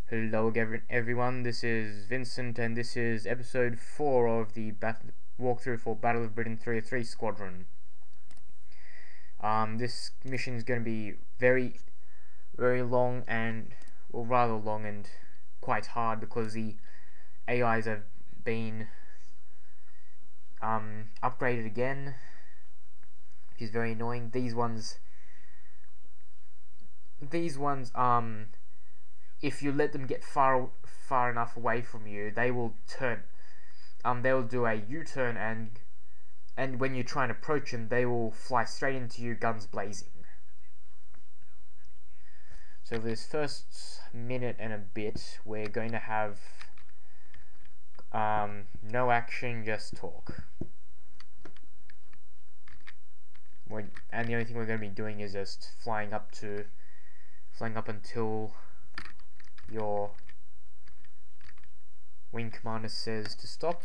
Hello everyone, this is Vincent and this is episode 4 of the walkthrough for Battle of Britain 303 Squadron. This mission is going to be very long and, well, rather long and quite hard because the AIs have been upgraded again, which is very annoying. These ones if you let them get far enough away from you, they will turn. They'll do a U-turn, and when you try and approach them, they will fly straight into you, guns blazing. So for this first minute and a bit, we're going to have no action, just talk. And the only thing we're going to be doing is just flying up until your wing commander says to stop.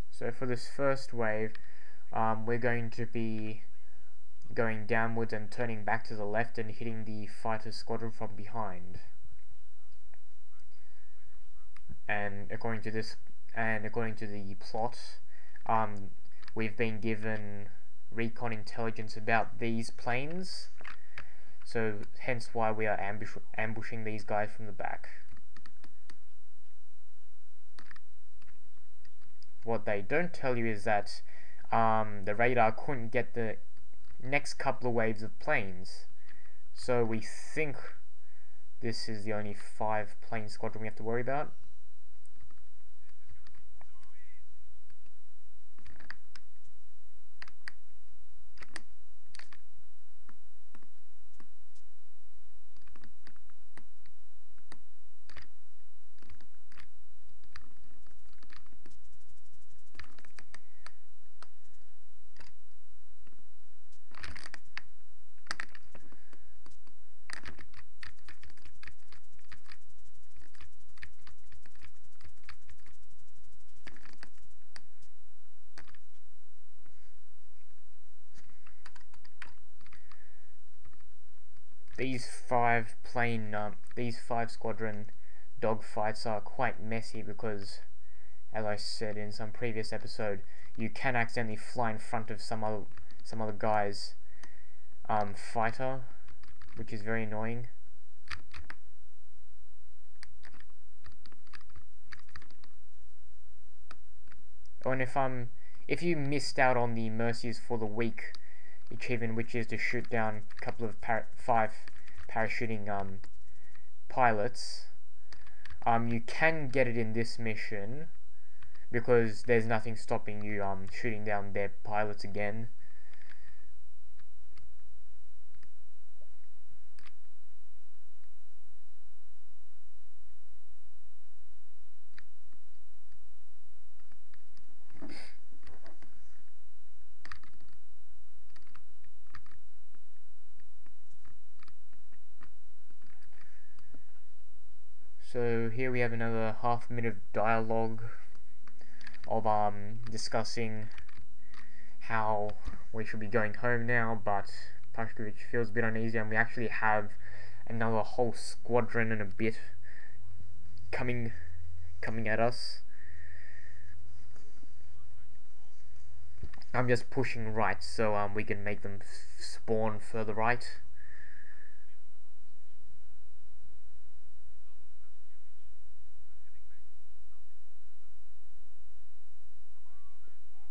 So for this first wave, we're going to be going downwards and turning back to the left and hitting the fighter squadron from behind. And according to the plot, we've been given recon intelligence about these planes, so hence why we are ambushing these guys from the back. What they don't tell you is that the radar couldn't get the next couple of waves of planes, so we think this is the only 5 plane squadron we have to worry about. These 5 squadron dogfights are quite messy because, as I said in some previous episode, you can accidentally fly in front of some other guy's fighter, which is very annoying. Oh, and if you missed out on the Mercies for the Week achievement, which is to shoot down a couple of 5 parachuting pilots, you can get it in this mission because there's nothing stopping you shooting down their pilots again. So here we have another half minute of dialogue of discussing how we should be going home now, but Kongregate feels a bit uneasy, and we actually have another whole squadron and a bit coming at us. I'm just pushing right so we can make them spawn further right.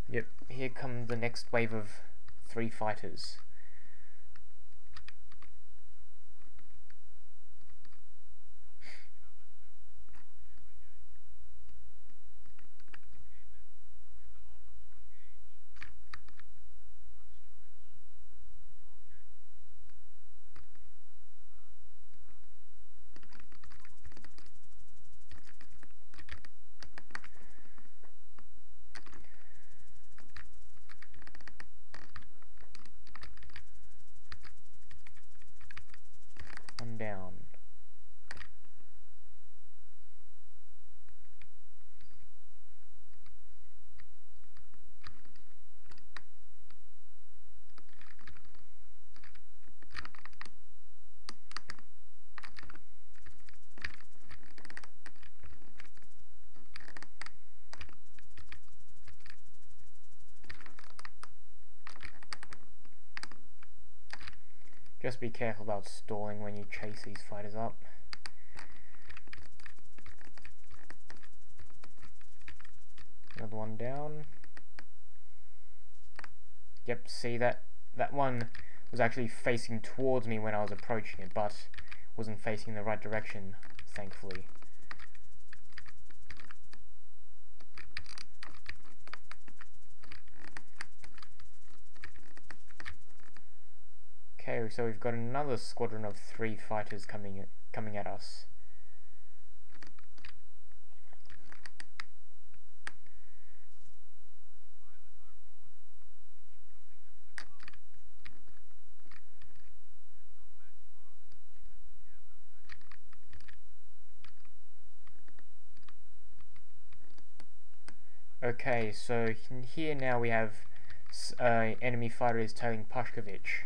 Yep, here come the next wave of 3 fighters. Just be careful about stalling when you chase these fighters up. Another one down. Yep, see that one was actually facing towards me when I was approaching it, but wasn't facing the right direction, thankfully. Okay, so we've got another squadron of 3 fighters coming at us. Okay, so here now we have enemy fighter is tailing Pashkovich.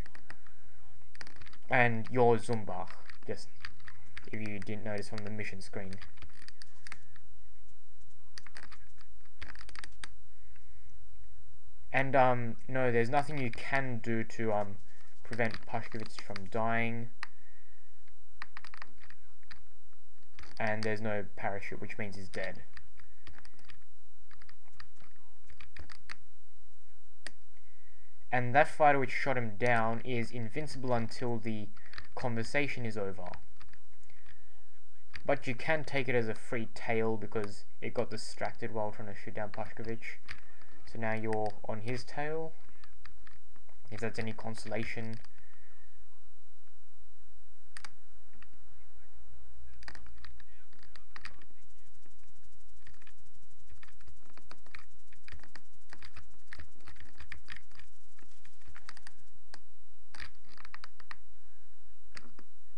And your Zumbach, just if you didn't notice from the mission screen. And no, there's nothing you can do to prevent Pashkovich from dying. And there's no parachute, which means he's dead. And that fighter which shot him down is invincible until the conversation is over. But you can take it as a free tail because it got distracted while trying to shoot down Pashkovich. So now you're on his tail, if that's any consolation.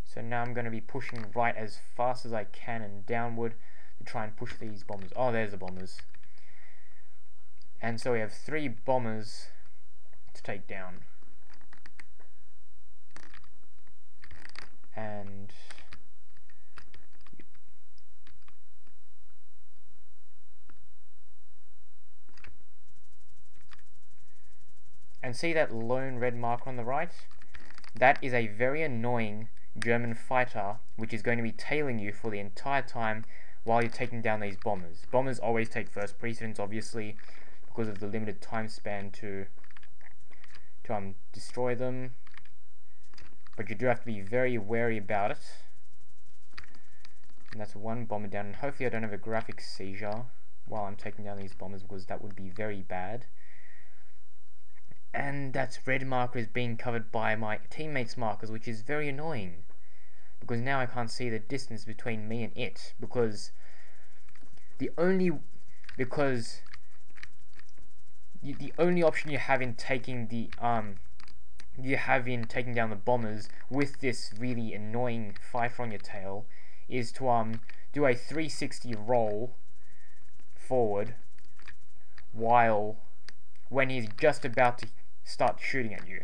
So now I'm going to be pushing right as fast as I can and downward to try and push these bombers. Oh, there's the bombers. And so we have 3 bombers to take down. And see that lone red marker on the right? That is a very annoying German fighter which is going to be tailing you for the entire time while you're taking down these bombers. Bombers always take first precedence, obviously, because of the limited time span to destroy them. But you do have to be very wary about it. And that's 1 bomber down, and hopefully I don't have a graphics seizure while I'm taking down these bombers, because that would be very bad. And that red marker is being covered by my teammates' markers, which is very annoying, because now I can't see the distance between me and it, because the only option you have in taking down the bombers with this really annoying fighter on your tail is to do a 360 roll forward when he's just about to start shooting at you.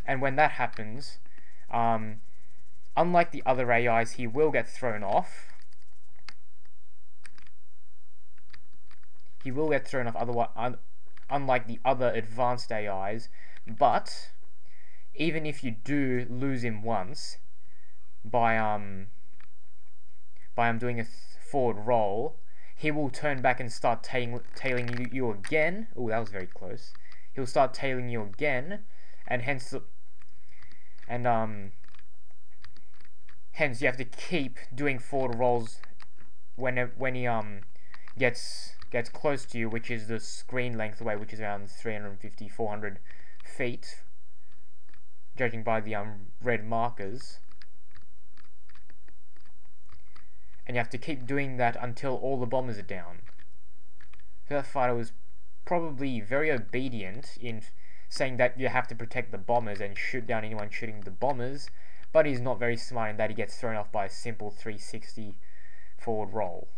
And when that happens, unlike the other AIs, he will get thrown off. He will get thrown off, unlike the other advanced AIs, but even if you do lose him once by doing a forward roll, he will turn back and start tailing you again. Oh, that was very close. He'll start tailing you again, and hence you have to keep doing forward rolls when he gets close to you, which is the screen length away, which is around 350-400 feet, judging by the red markers. And you have to keep doing that until all the bombers are down. So that fighter was probably very obedient in saying that you have to protect the bombers and shoot down anyone shooting the bombers, but he's not very smart in that he gets thrown off by a simple 360 forward roll.